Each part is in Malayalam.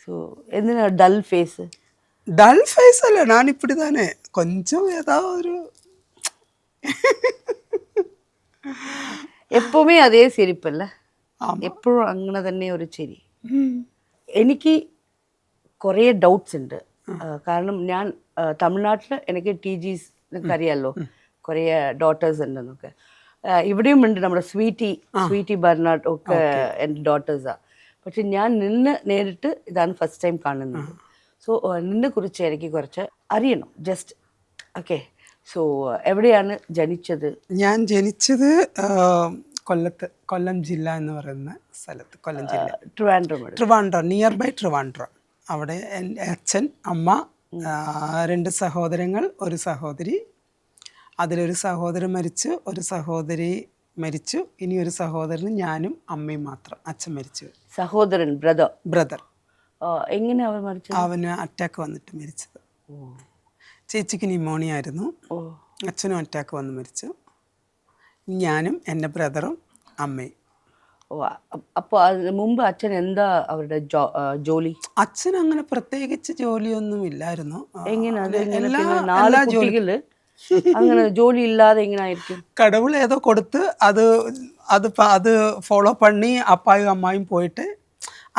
ஸோ எதுனா டல் ஃபேஸு? டல் ஃபேஸ் அல்ல, நான் இப்படி தானே கொஞ்சம் ஏதாவது ஒரு എപ്പോഴും അതേ ചിരിപ്പല്ല, എപ്പോഴും അങ്ങനെ തന്നെ ഒരു ചിരി. എനിക്ക് കുറേ ഡൗട്ട്സ് ഉണ്ട്. കാരണം ഞാൻ തമിഴ്നാട്ടിൽ എനിക്ക് TGs അറിയാമല്ലോ, കുറേ ഡോട്ടേഴ്സ് ഉണ്ടെന്നൊക്കെ. ഇവിടെയും ഉണ്ട്, നമ്മുടെ സ്വീറ്റി ബർണാഡ് ഒക്കെ എൻ്റെ ഡോട്ടേഴ്സാണ്. പക്ഷെ ഞാൻ നിന്നെ നേരിട്ട് ഇതാണ് ഫസ്റ്റ് ടൈം കാണുന്നത്. സോ നിന്നെ കുറിച്ച് എനിക്ക് കുറച്ച് അറിയണം ജസ്റ്റ്. ഓക്കെ, സോ എവിടെയാണ് ജനിച്ചത്? ഞാൻ ജനിച്ചത് കൊല്ലം ജില്ല എന്ന് പറയുന്ന സ്ഥലത്ത്. കൊല്ലം ജില്ല, ട്രിവാൻഡ്രം, നിയർ ബൈ ട്രിവാൻഡ്രം. അവിടെ എൻ്റെ അച്ഛൻ, അമ്മ, 2 സഹോദരങ്ങൾ, ഒരു സഹോദരി. അതിലൊരു സഹോദരൻ മരിച്ചു, ഒരു സഹോദരി മരിച്ചു. ഇനി ഒരു സഹോദരനും ഞാനും അമ്മയും മാത്രം. അച്ഛൻ മരിച്ചു. സഹോദരൻ, ബ്രദർ എങ്ങനെ അവർ മരിച്ചു? അവന് അറ്റാക്ക് വന്നിട്ട് മരിച്ചത്. ചേച്ചിക്ക് ന്യൂമോണിയ ആയിരുന്നു. അച്ഛനും അറ്റാക്ക് വന്ന് മരിച്ചു. ഞാനും എൻ്റെ ബ്രദറും അമ്മയും. അപ്പോൾ അതിന് മുമ്പ് അച്ഛൻ എന്താ അവരുടെ ജോലി? അച്ഛൻ അങ്ങനെ പ്രത്യേകിച്ച് ജോലിയൊന്നും ഇല്ലായിരുന്നു. നാല് കുട്ടികള് അങ്ങനെ ജോലി ഇല്ലാതെ എങ്ങനെയായിരിക്കും? കടവുൾ ഏതോ കൊടുത്ത് അത് ഫോളോ പണി അപ്പായും അമ്മായും പോയിട്ട്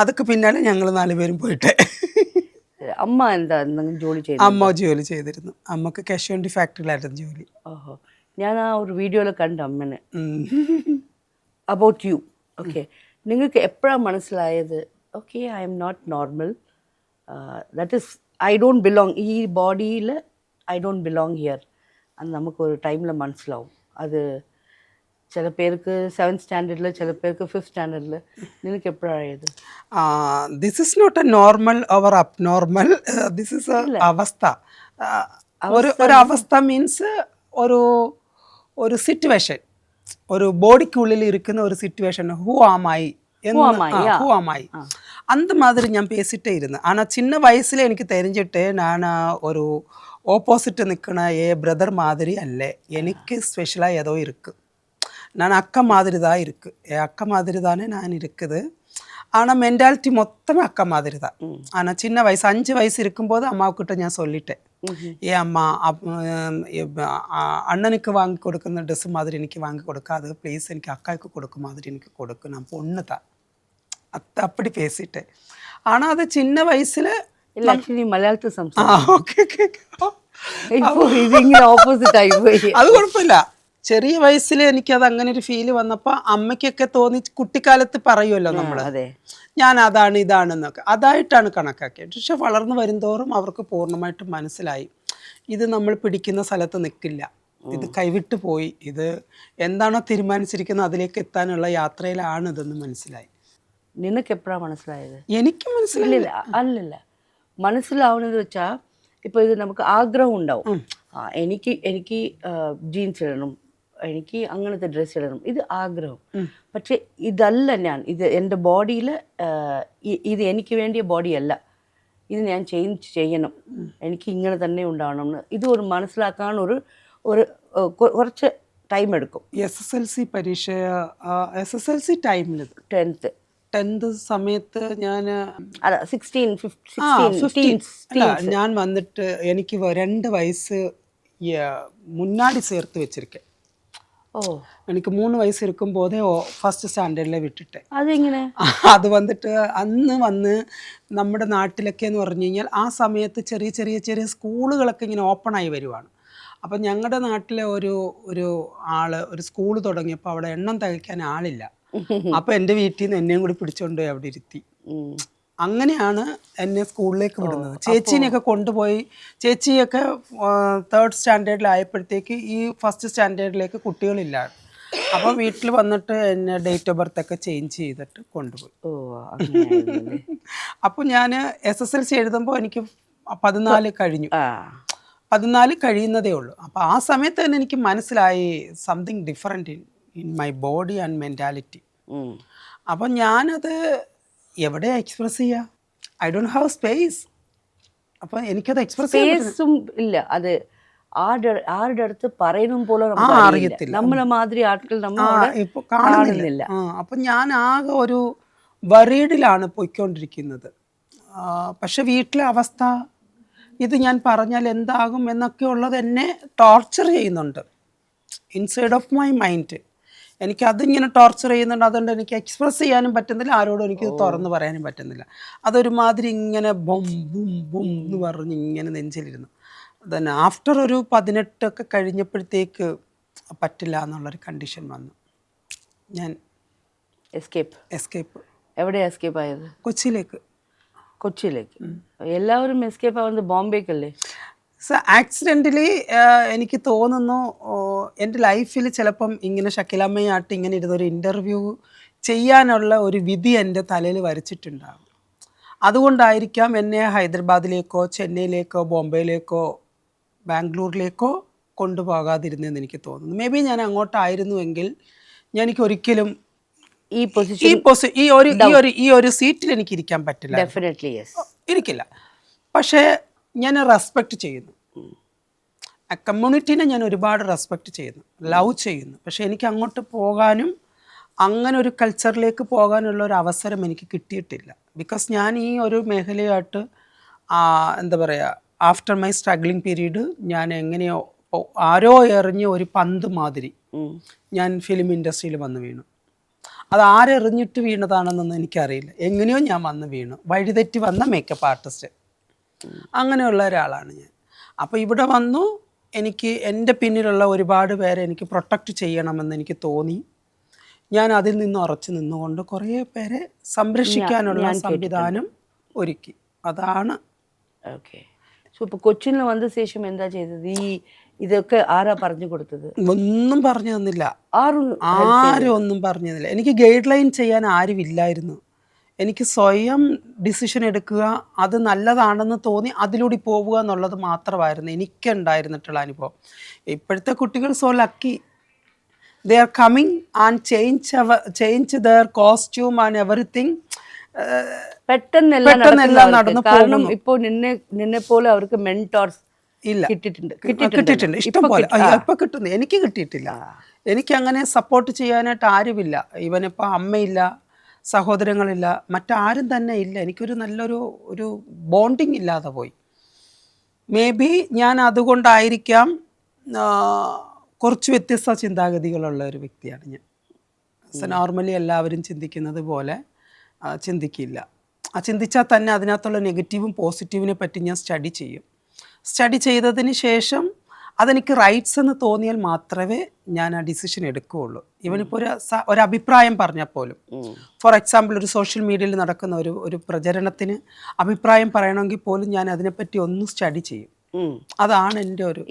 അതൊക്കെ പിന്നാലെ ഞങ്ങൾ 4 പേരും പോയിട്ട്. അമ്മ എന്താ ജോലി ചെയ്തു? അമ്മ ജോലി ചെയ്തിരുന്നു. അമ്മക്ക് കശുവണ്ടി ഫാക്ടറിയിലായിരുന്നു ജോലി. ഓഹോ, ഞാൻ ആ ഒരു വീഡിയോയിൽ കണ്ട അമ്മനെ. അബൌട്ട് യു, ഓക്കെ, നിങ്ങൾക്ക് എപ്പോഴാണ് മനസ്സിലായത് okay I'm not normal, that is I don't belong, ഈ ബോഡിയിൽ ഐ ഡോണ്ട് ബിലോങ് ഹിയർ? അത് നമുക്കൊരു ടൈമിൽ മനസ്സിലാവും. അത് ചില പേർക്ക് 7th സ്റ്റാൻഡേർഡിൽ, ചില പേർക്ക് 5th സ്റ്റാൻഡേർഡിൽ. നിനക്ക് എപ്പോഴായത്? This is not a normal or abnormal, this is a അവസ്ഥ. ഒരു അവസ്ഥ മീൻസ് ഒരു സിറ്റുവേഷൻ, ഒരു ബോഡിക്കുള്ളിൽ ഇരിക്കുന്ന ഒരു സിറ്റുവേഷൻ. ഹൂ ആമായി அந்த மாதிரி ഞാൻ பேசிட்டே இருந்தேன். ஆனால் சின்ன வயசுல எனக்கு தெரிஞ்சிட்டு நான் ஒரு ஓப்போசிட் நிற்கிற பிரதர் மாதிரி அல்ல, எனக்கு ஸ்பெஷலாக ஏதோ இருக்குது. நான் அக்கா மாதிரி தான் இருக்குது, அக்கா மாதிரி தானே நான் இருக்குது. ஆனால் மென்டாலிட்டி மொத்தமே அக்கா மாதிரி தான். ஆனால் சின்ன வயசு 5 வயசு இருக்கும்போது அம்மாவுக்கிட்ட ഞാൻ சொல்லிட்டேன், அம்மா அண்ணனுக்கு வாங்கி கொடுക്കുന്ന ட்ரெஸ் மாதிரி എനിക്ക് வாங்கி கொடுக்காது, ப்ளீஸ் എനിക്ക് அக்காவுக்கு கொடுக்க மாதிரி எனக்கு கொடுக்கு, நான் பொண்ணு தான். அப்படி பேசிட்டேன். ஆனால் அது சின்ன வயசில் മലയാളത്തിൽ അത് കുഴപ്പമില്ല. ചെറിയ വയസ്സിൽ എനിക്കത് അങ്ങനെ ഒരു ഫീല് വന്നപ്പോൾ അമ്മയ്ക്കൊക്കെ തോന്നി, കുട്ടിക്കാലത്ത് പറയുമല്ലോ നമ്മൾ, ഞാൻ അതാണ് ഇതാണെന്നൊക്കെ, അതായിട്ടാണ് കണക്കാക്കിയത്. പക്ഷെ വളർന്നു വരുന്തോറും അവർക്ക് പൂർണ്ണമായിട്ടും മനസ്സിലായി ഇത് നമ്മൾ പിടിക്കുന്ന സ്ഥലത്ത് നിൽക്കില്ല, ഇത് കൈവിട്ടു പോയി, ഇത് എന്താണോ തീരുമാനിച്ചിരിക്കുന്നത് അതിലേക്ക് എത്താനുള്ള യാത്രയിലാണ് ഇതെന്ന് മനസ്സിലായി. നിനക്ക് എപ്പോഴാണ് മനസ്സിലായത്? എനിക്ക് മനസ്സിലായില്ല. അല്ലല്ല, മനസ്സിലാവുന്നത് വെച്ചാൽ ഇപ്പോൾ ഇത് നമുക്ക് ആഗ്രഹം ഉണ്ടാവും, എനിക്ക് ജീൻസ് ഇടണം, എനിക്ക് അങ്ങനത്തെ ഡ്രസ്സ് ഇടണം, ഇത് ആഗ്രഹം. പക്ഷെ ഇതല്ല ഞാൻ, ഇത് എൻ്റെ ബോഡിയിൽ, ഇത് എനിക്ക് വേണ്ടിയ ബോഡിയല്ല, ഇത് ഞാൻ ചേഞ്ച് ചെയ്യണം, എനിക്ക് ഇങ്ങനെ തന്നെ ഉണ്ടാവണം. ഇത് ഒരു മനസ്സിലാക്കാൻ ഒരു കുറച്ച് ടൈം എടുക്കും. SSLC പരീക്ഷ, SSLC ടൈമിൽ 10th സമയത്ത് ഞാൻ ഞാൻ വന്നിട്ട് എനിക്ക് 2 വയസ്സ് മുന്നാടി ചേർത്ത് വെച്ചിരിക്കേ. എനിക്ക് 3 വയസ്സ് ഇരിക്കുമ്പോഴേ ഫസ്റ്റ് സ്റ്റാൻഡേർഡിൽ വിട്ടിട്ട്. അതെങ്ങനെ? അത് വന്നിട്ട് അന്ന് വന്ന് നമ്മുടെ നാട്ടിലൊക്കെ എന്ന് പറഞ്ഞു കഴിഞ്ഞാൽ ആ സമയത്ത് ചെറിയ ചെറിയ ചെറിയ സ്കൂളുകളൊക്കെ ഇങ്ങനെ ഓപ്പണായി വരുവാണ്. അപ്പം ഞങ്ങളുടെ നാട്ടിലെ ഒരു ആള് ഒരു സ്കൂൾ തുടങ്ങിയപ്പോൾ അവിടെ എണ്ണം തികയ്ക്കാൻ ആളില്ല. അപ്പം എൻ്റെ വീട്ടിൽ നിന്ന് എന്നെയും കൂടി പിടിച്ചോണ്ട് പോയി അവിടെ ഇരുത്തി. അങ്ങനെയാണ് എന്നെ സ്കൂളിലേക്ക് വിടുന്നത്. ചേച്ചീനെയൊക്കെ കൊണ്ടുപോയി, ചേച്ചിയൊക്കെ 3rd സ്റ്റാൻഡേർഡിലായപ്പോഴത്തേക്ക് ഈ ഫസ്റ്റ് സ്റ്റാൻഡേർഡിലേക്ക് കുട്ടികളില്ല. അപ്പോൾ വീട്ടിൽ വന്നിട്ട് എന്നെ ഡേറ്റ് ഓഫ് ബർത്ത് ഒക്കെ ചേഞ്ച് ചെയ്തിട്ട് കൊണ്ടുപോയി. അപ്പോൾ ഞാൻ SSLC എഴുതുമ്പോൾ എനിക്ക് 14 കഴിഞ്ഞു, 14 കഴിയുന്നതേ ഉള്ളൂ. അപ്പോൾ ആ സമയത്ത് തന്നെ എനിക്ക് മനസ്സിലായി something different in my body and mentality. അപ്പം ഞാനത് എവിടെ എക്സ്പ്രസ് ചെയ്യുക? I don't have space. അപ്പം എനിക്കത് എക്സ്പ്രസ് സ്പേസും ഇല്ല. അത് ആരുടെ അടുത്ത് പറയണം പോലെ അറിയത്തില്ല. നമ്മളെ മാതിരി ആൾക്കാർ ഇപ്പോൾ കാണുന്നില്ല. അപ്പം ഞാൻ ആകെ ഒരു വറീഡിലാണ് പോയിക്കൊണ്ടിരിക്കുന്നത്. പക്ഷെ വീട്ടിലെ അവസ്ഥ ഇത് ഞാൻ പറഞ്ഞാൽ എന്താകും എന്നൊക്കെ ഉള്ളത് എന്നെ ടോർച്ചർ ചെയ്യുന്നുണ്ട് ഇൻസൈഡ് ഓഫ് മൈ മൈൻഡ്. എനിക്ക് അതിങ്ങനെ ടോർച്ചർ ചെയ്യുന്നുണ്ട്. അതുകൊണ്ട് എനിക്ക് എക്സ്പ്രസ് ചെയ്യാനും പറ്റുന്നില്ല, ആരോടും എനിക്ക് തുറന്ന് പറയാനും പറ്റുന്നില്ല. അതൊരുമാതിരി ഇങ്ങനെ ബും ബും ബും എന്ന് പറഞ്ഞ് ഇങ്ങനെ നെഞ്ചിലിരുന്നു. then ആഫ്റ്റർ ഒരു 18 കഴിഞ്ഞപ്പോഴത്തേക്ക് പറ്റില്ല എന്നുള്ളൊരു കണ്ടീഷൻ വന്നു. ഞാൻ എസ്കേപ്പ് എവിടെ എസ്കേപ്പ് ആയത്? കൊച്ചിയിലേക്ക്. എല്ലാവരും എസ്കേപ്പ് ആവുന്നത് ബോംബേക്കല്ലേ? ആക്സിഡൻ്റലി എനിക്ക് തോന്നുന്നു എൻ്റെ ലൈഫിൽ ചിലപ്പം ഇങ്ങനെ ഷക്കീലമ്മയായിട്ട് ഇങ്ങനെ ഇരുന്നൊരു ഇൻ്റർവ്യൂ ചെയ്യാനുള്ള ഒരു വിധി എൻ്റെ തലയിൽ വരച്ചിട്ടുണ്ടാകും. അതുകൊണ്ടായിരിക്കാം എന്നെ ഹൈദരാബാദിലേക്കോ ചെന്നൈയിലേക്കോ ബോംബെയിലേക്കോ ബാംഗ്ലൂരിലേക്കോ കൊണ്ടുപോകാതിരുന്നതെന്ന് എനിക്ക് തോന്നുന്നു. മേ ബി ഞാൻ അങ്ങോട്ടായിരുന്നുവെങ്കിൽ എനിക്ക് ഒരിക്കലും ഈ ഒരു സീറ്റിൽ എനിക്ക് ഇരിക്കാൻ പറ്റില്ല. ഡെഫിനറ്റ്ലി യെസ്, ഇരിക്കില്ല. പക്ഷേ ഞാൻ റെസ്പെക്റ്റ് ചെയ്യുന്നു, ആ കമ്മ്യൂണിറ്റീനെ ഞാൻ ഒരുപാട് റെസ്പെക്റ്റ് ചെയ്യുന്നു, ലവ് ചെയ്യുന്നു. പക്ഷേ എനിക്ക് അങ്ങോട്ട് പോകാനും അങ്ങനെ ഒരു കൾച്ചറിലേക്ക് പോകാനുള്ള ഒരു അവസരം എനിക്ക് കിട്ടിയിട്ടില്ല. ബിക്കോസ് ഞാൻ ഈ ഒരു മേഖലയായിട്ട് എന്താ പറയുക, ആഫ്റ്റർ മൈ സ്ട്രഗ്ലിംഗ് പീരീഡ് ഞാൻ എങ്ങനെയോ ആരോ എറിഞ്ഞ ഒരു പന്ത് മാതിരി ഞാൻ ഫിലിം ഇൻഡസ്ട്രിയിൽ വന്ന് വീണു. അത് ആരെറിഞ്ഞിട്ട് വീണതാണെന്നൊന്നും എനിക്കറിയില്ല. എങ്ങനെയോ ഞാൻ വന്ന് വീണു, വഴിതെറ്റി വന്ന മേക്കപ്പ് ആർട്ടിസ്റ്റ്, അങ്ങനെയുള്ള ഒരാളാണ് ഞാൻ. അപ്പോൾ ഇവിടെ വന്നു, എനിക്ക് എൻ്റെ പിന്നിലുള്ള ഒരുപാട് പേരെ എനിക്ക് പ്രൊട്ടക്റ്റ് ചെയ്യണമെന്ന് എനിക്ക് തോന്നി. ഞാൻ അതിൽ നിന്ന് ഉറച്ചു നിന്നുകൊണ്ട് കുറേ പേരെ സംരക്ഷിക്കാനുള്ള സംവിധാനം ഒരുക്കി. അതാണ്. ഓക്കെ. സോ ഇപ്പോൾ കൊച്ചിയിൽ വന്ന ശേഷം എന്താ ചെയ്തത്? ഇതൊക്കെ ആരാ പറഞ്ഞു കൊടുത്തത്? ഒന്നും പറഞ്ഞു തന്നില്ല, ആരും ഒന്നും പറഞ്ഞു തന്നില്ല. എനിക്ക് ഗൈഡ് ലൈൻ ചെയ്യാൻ ആരും ഇല്ലായിരുന്നു. എനിക്ക് സ്വയം ഡിസിഷൻ എടുക്കുക, അത് നല്ലതാണെന്ന് തോന്നി അതിലൂടെ പോവുക എന്നുള്ളത് മാത്രമായിരുന്നു എനിക്കുണ്ടായിരുന്നിട്ടുള്ള അനുഭവം. ഇപ്പോഴത്തെ കുട്ടികൾ so lucky, they are coming and change their costume and everything. പെട്ടെന്നെല്ലാം നടന്നു. കാരണം ഇപ്പോൾ നിന്നെ പോലെ അവർക്ക് മെന്റോർസ് ഇല്ല, കിട്ടിയിട്ടുണ്ട് ഇഷ്ടം പോലെ. ഇപ്പൊ കിട്ടുന്നു, എനിക്ക് കിട്ടിയിട്ടില്ല. എനിക്ക് അങ്ങനെ സപ്പോർട്ട് ചെയ്യാനായിട്ട് ആരുമില്ല. ഇവനിപ്പോൾ അമ്മയില്ല, സഹോദരങ്ങളില്ല, മറ്റാരും തന്നെ ഇല്ല. എനിക്കൊരു നല്ലൊരു ബോണ്ടിങ് ഇല്ലാതെ പോയി. മേ ബി ഞാൻ അതുകൊണ്ടായിരിക്കാം കുറച്ച് വ്യത്യസ്ത ചിന്താഗതികളുള്ള ഒരു വ്യക്തിയാണ് ഞാൻ. നോർമലി എല്ലാവരും ചിന്തിക്കുന്നത് പോലെ ചിന്തിക്കില്ല. ചിന്തിച്ചാൽ തന്നെ അതിനകത്തുള്ള നെഗറ്റീവും പോസിറ്റീവിനെ പറ്റി ഞാൻ സ്റ്റഡി ചെയ്തതിന് ശേഷം അതെനിക്ക് റൈറ്റ്സ് എന്ന് തോന്നിയാൽ മാത്രമേ ഞാൻ ആ ഡിസിഷൻ എടുക്കുകയുള്ളൂ. ഇവനിപ്പോൾ ഒരു അഭിപ്രായം പറഞ്ഞാൽ പോലും, ഫോർ എക്സാമ്പിൾ ഒരു സോഷ്യൽ മീഡിയയിൽ നടക്കുന്ന ഒരു പ്രചരണത്തിന് അഭിപ്രായം പറയണമെങ്കിൽ പോലും ഞാൻ അതിനെപ്പറ്റി ഒന്ന് സ്റ്റഡി ചെയ്യും. അതാണ് എൻ്റെ ഒരു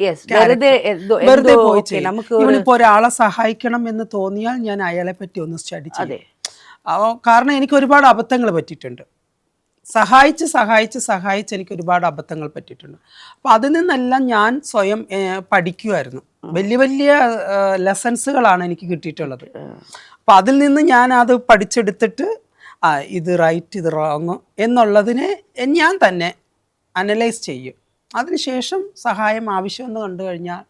വെറുതെ പോയി ചെയ്യും. ഇവനിപ്പോൾ ഒരാളെ സഹായിക്കണം എന്ന് തോന്നിയാൽ ഞാൻ അയാളെ പറ്റി ഒന്ന് സ്റ്റഡി ചെയ്യും. കാരണം എനിക്ക് ഒരുപാട് അബദ്ധങ്ങൾ പറ്റിയിട്ടുണ്ട്. സഹായിച്ച് എനിക്ക് ഒരുപാട് അബദ്ധങ്ങൾ പറ്റിയിട്ടുണ്ട്. അപ്പോൾ അതിൽ നിന്നെല്ലാം ഞാൻ സ്വയം പഠിക്കുമായിരുന്നു. വലിയ ലെസൺസുകളാണ് എനിക്ക് കിട്ടിയിട്ടുള്ളത്. അപ്പോൾ അതിൽ നിന്ന് ഞാൻ അത് പഠിച്ചെടുത്തിട്ട് ഇത് റൈറ്റ് ഇത് റോങ് എന്നുള്ളതിനെ ഞാൻ തന്നെ അനലൈസ് ചെയ്യും. അതിനുശേഷം സഹായം ആവശ്യമെന്ന് കണ്ടു കഴിഞ്ഞാൽ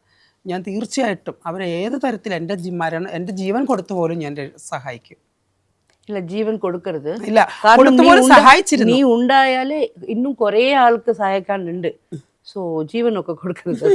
ഞാൻ തീർച്ചയായിട്ടും അവരെ ഏത് തരത്തിൽ എൻ്റെ ജീവൻ കൊടുത്തു പോലും ഞാൻ സഹായിക്കും. ഇല്ല, ജീവൻ കൊടുക്കരുത്. ഇല്ല, നീ ഉണ്ടായാലേ ഇന്നും കുറേ ആൾക്ക് സഹായിക്കാനുണ്ട്. സോ ജീവനൊക്കെ കൊടുക്കരുത്.